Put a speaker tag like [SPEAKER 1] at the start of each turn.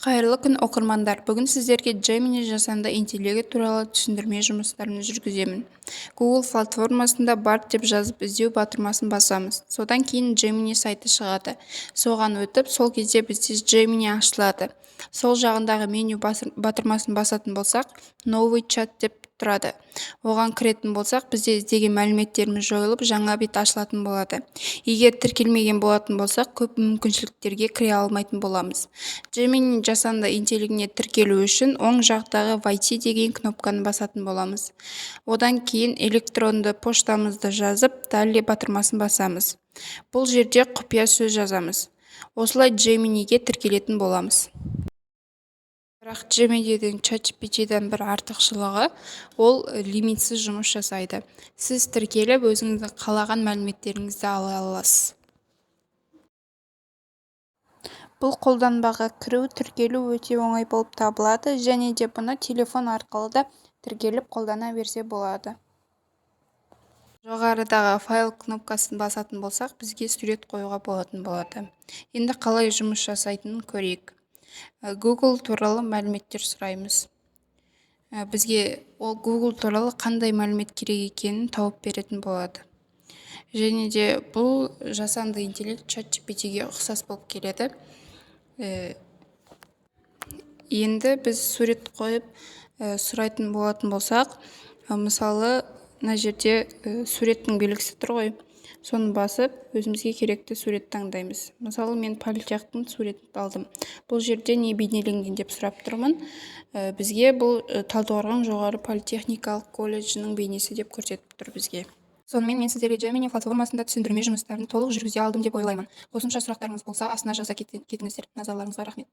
[SPEAKER 1] Қайырлы күн оқырмандар. Бүгін сіздерге Gemini жасанды интеллекті туралы түсіндірме жұмыстарын жүргіземін. Google платформасында BART деп жазып іздеу батырмасын басамыз. Содан кейін Gemini сайты шығады. Соған өтіп, сол кезде бізде Gemini ашылады. Сол жағындағы меню батырмасын басатын болсақ, новый чат деп тұрады. Оған кіретін болсақ, бізде іздеген мәліметтеріміз жойылып, жаңа бет ашылатын болады. Егер тіркелмеген болатын болсақ, көп мүмкіншіліктерге кіре алмайтын боламыз. Gemini жасанды интеллектіне тіркелу үшін оң жақтағы «Войти» деген кнопканы басатын боламыз. Одан кейін электронды поштамызды жазып, далее батырмасын басамыз. Бұл жерде құпия сөз жазамыз. Осылай Gemini'ге тіркелетін боламыз. Бірақ Gemini'ден ChatGPT'ден бір артықшылығы, ол лимитсіз жұмыс жасайды. Сіз тіркеліп, өзіңіздің қалаған мәліметтеріңізді ала аласыз. Бұл қолданбаға кіру, тіркелу өте оңай болып табылады, және де бұны телефон арқылы да тіркеліп қолдана берсе болады. Жоғарыдағы файл кнопкасын басатын болсақ, бізге сурет қоюға болатын болады. Енді қалай жұмыс жасайтынын көрейік. Google туралы мәліметтер сұраймыз. Бізге ол Google туралы қандай мәлімет керек екенін тауып беретін болады. Және де бұл жасанды интеллект ChatGPT-ге ұқсас болып келеді. Енді біз сурет қойып сұрайтын болатын болсақ, мысалы, мына жерде суреттің белгісі тұр ғой. Соны басып, өзімізге керекті сурет таңдаймыз. Мысалы, мен политехтің суретін алдым. Бұл жерде не бейнеленген деп сұрап тұрмын. Бізге бұл Талдықорған жоғары политехникалық колледжінің бейнесі деп көрсетіп тұр бізге. Сонымен мен сіздерге Gemini платформасында түсіндірме жұмыстарын толық жүргізе алдым деп ойлаймын. Қосымша сұрақтарыңыз болса, астына жаза кетіңіздер. Назарларыңызға рахмет.